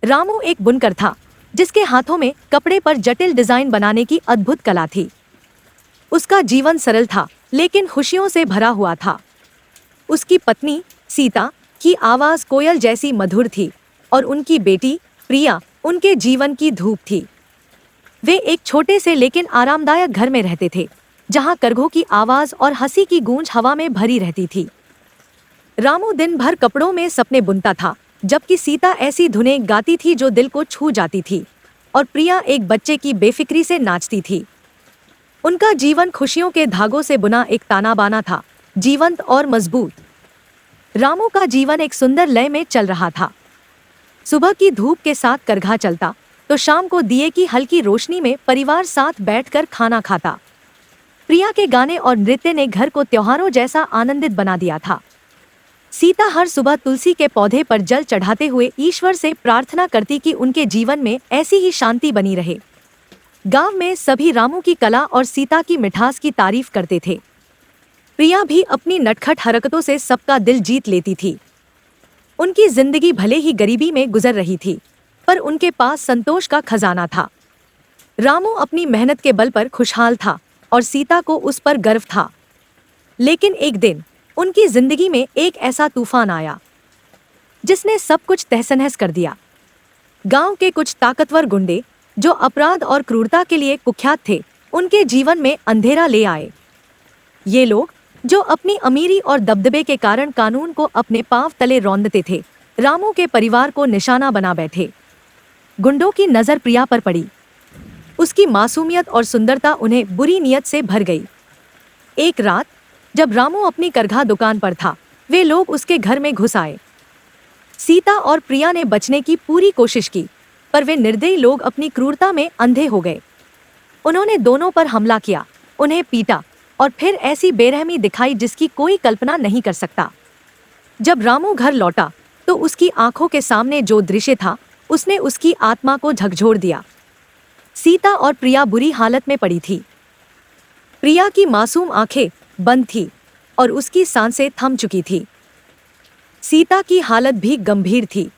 रामू एक बुनकर था जिसके हाथों में कपड़े पर जटिल डिजाइन बनाने की अद्भुत कला थी। उसका जीवन सरल था लेकिन खुशियों से भरा हुआ था। उसकी पत्नी सीता की आवाज कोयल जैसी मधुर थी और उनकी बेटी प्रिया उनके जीवन की धूप थी। वे एक छोटे से लेकिन आरामदायक घर में रहते थे जहां करघों की आवाज और हंसी की गूंज हवा में भरी रहती थी। रामू दिन भर कपड़ों में सपने बुनता था जबकि सीता ऐसी धुनें गाती थी जो दिल को छू जाती थी और प्रिया एक बच्चे की बेफिक्री से नाचती थी। उनका जीवन खुशियों के धागों से बुना एक ताना बाना था, जीवंत और मजबूत। रामू का जीवन एक सुंदर लय में चल रहा था। सुबह की धूप के साथ करघा चलता तो शाम को दिए की हल्की रोशनी में परिवार साथ बैठकर खाना खाता। प्रिया के गाने और नृत्य ने घर को त्योहारों जैसा आनंदित बना दिया था। सीता हर सुबह तुलसी के पौधे पर जल चढ़ाते हुए ईश्वर से प्रार्थना करती कि उनके जीवन में ऐसी ही शांति बनी रहे। गांव में सभी रामू की कला और सीता की मिठास की तारीफ करते थे। प्रिया भी अपनी नटखट हरकतों से सबका दिल जीत लेती थी। उनकी जिंदगी भले ही गरीबी में गुजर रही थी पर उनके पास संतोष का खजाना था। रामू अपनी मेहनत के बल पर खुशहाल था और सीता को उस पर गर्व था। लेकिन एक दिन उनकी जिंदगी में एक ऐसा तूफान आया जिसने सब कुछ तहस-नहस कर दिया। गांव के कुछ ताकतवर गुंडे जो अपराध और क्रूरता के लिए कुख्यात थे, उनके जीवन में अंधेरा ले आए। ये लोग जो अपनी अमीरी और दबदबे के कारण कानून को अपने पांव तले रौंदते थे, रामू के परिवार को निशाना बना बैठे। गुंडों की नजर प्रिया पर पड़ी। उसकी मासूमियत और सुंदरता उन्हें बुरी नीयत से भर गई। एक रात जब रामू अपनी करघा दुकान पर था, वे लोग उसके घर में घुस आए। सीता और प्रिया ने बचने की पूरी कोशिश की पर वे निर्दयी लोग अपनी क्रूरता में अंधे हो गए। उन्होंने दोनों पर हमला किया, उन्हें पीटा और फिर ऐसी बेरहमी दिखाई जिसकी कोई कल्पना नहीं कर सकता। जब रामू घर लौटा तो उसकी आंखों के सामने जो दृश्य था उसने उसकी आत्मा को झकझोर दिया। सीता और प्रिया बुरी हालत में पड़ी थी। प्रिया की मासूम आंखें बंद थी और उसकी सांसें थम चुकी थी। सीता की हालत भी गंभीर थी।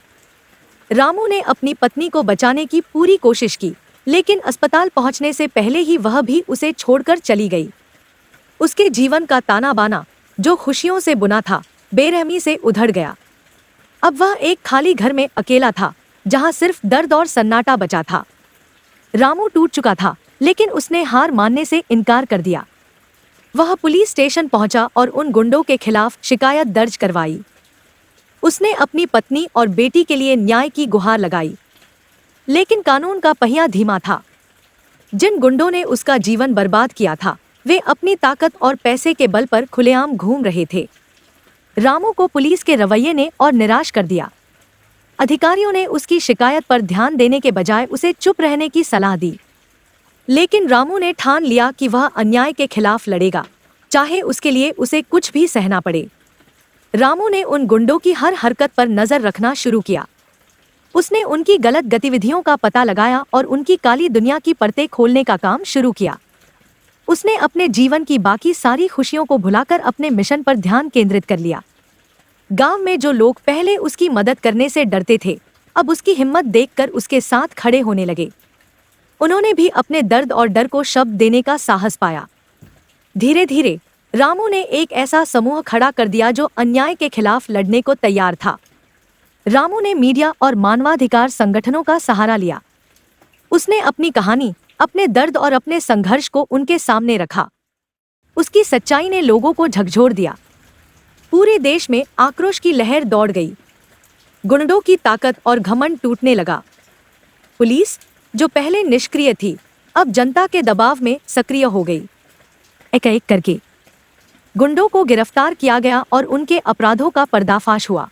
रामू ने अपनी पत्नी को बचाने की पूरी कोशिश की लेकिन अस्पताल पहुंचने से पहले ही वह भी उसे छोड़कर चली गई। उसके जीवन का ताना बाना जो खुशियों से बुना था, बेरहमी से उधड़ गया। अब वह एक खाली घर में अकेला था जहां सिर्फ दर्द और सन्नाटा बचा था। रामू टूट चुका था लेकिन उसने हार मानने से इनकार कर दिया। वह पुलिस स्टेशन पहुंचा और उन गुंडों के खिलाफ शिकायत दर्ज करवाई। उसने अपनी पत्नी और बेटी के लिए न्याय की गुहार लगाई लेकिन कानून का पहिया धीमा था। जिन गुंडों ने उसका जीवन बर्बाद किया था वे अपनी ताकत और पैसे के बल पर खुलेआम घूम रहे थे। रामू को पुलिस के रवैये ने और निराश कर दिया। अधिकारियों ने उसकी शिकायत पर ध्यान देने के बजाय उसे चुप रहने की सलाह दी। लेकिन रामू ने ठान लिया कि वह अन्याय के खिलाफ लड़ेगा, चाहे उसके लिए उसे कुछ भी सहना पड़े। रामू ने उन गुंडों की हर हरकत पर नजर रखना शुरू किया। उसने उनकी गलत गतिविधियों का पता लगाया और उनकी काली दुनिया की परतें खोलने का काम शुरू किया। उसने अपने जीवन की बाकी सारी खुशियों को भुलाकर अपने मिशन पर ध्यान केंद्रित कर लिया। गांव में जो लोग पहले उसकी मदद करने से डरते थे, अब उसकी हिम्मत देखकर उसके साथ खड़े होने लगे। उन्होंने भी अपने दर्द और डर को शब्द देने का साहस पाया। धीरे धीरे रामू ने एक ऐसा समूह खड़ा कर दिया जो अन्याय के खिलाफ लड़ने को तैयार था। रामू ने मीडिया और मानवाधिकार संगठनों का सहारा लिया। उसने अपनी कहानी, अपने दर्द और अपने संघर्ष को उनके सामने रखा। उसकी सच्चाई ने लोगों को झकझोर दिया। पूरे देश में आक्रोश की लहर दौड़ गई। गुंडों की ताकत और घमंड टूटने लगा। पुलिस जो पहले निष्क्रिय थी, अब जनता के दबाव में सक्रिय हो गई। एक-एक करके गुंडों को गिरफ्तार किया गया और उनके अपराधों का पर्दाफाश हुआ।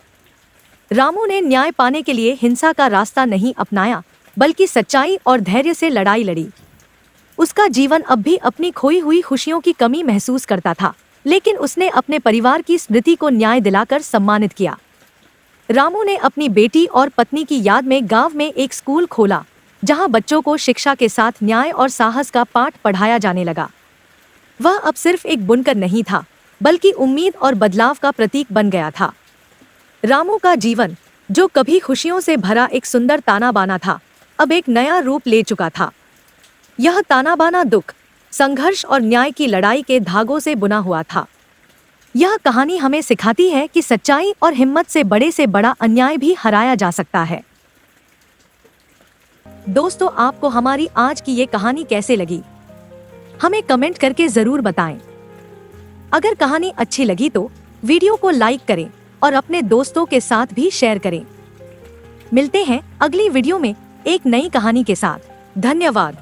रामू ने न्याय पाने के लिए हिंसा का रास्ता नहीं अपनाया, बल्कि सच्चाई और धैर्य से लड़ाई लड़ी। उसका जीवन अब भी अपनी खोई हुई खुशियों की कमी महसूस करता था, लेकिन उसने अपने परिवार की स्मृति को न्याय दिलाकर सम्मानित किया। रामू ने अपनी बेटी और पत्नी की याद में गांव में एक स्कूल खोला, जहां बच्चों को शिक्षा के साथ न्याय और साहस का पाठ पढ़ाया जाने लगा। वह अब सिर्फ एक बुनकर नहीं था, बल्कि उम्मीद और बदलाव का प्रतीक बन गया था। रामू का जीवन जो कभी खुशियों से भरा एक सुंदर ताना बाना था, अब एक नया रूप ले चुका था। यह ताना बाना दुख, संघर्ष और न्याय की लड़ाई के धागों से बुना हुआ था। यह कहानी हमें सिखाती है कि सच्चाई और हिम्मत से बड़ा अन्याय भी हराया जा सकता है। दोस्तों, आपको हमारी आज की ये कहानी कैसे लगी, हमें कमेंट करके जरूर बताएं। अगर कहानी अच्छी लगी तो वीडियो को लाइक करें और अपने दोस्तों के साथ भी शेयर करें। मिलते हैं अगली वीडियो में एक नई कहानी के साथ। धन्यवाद।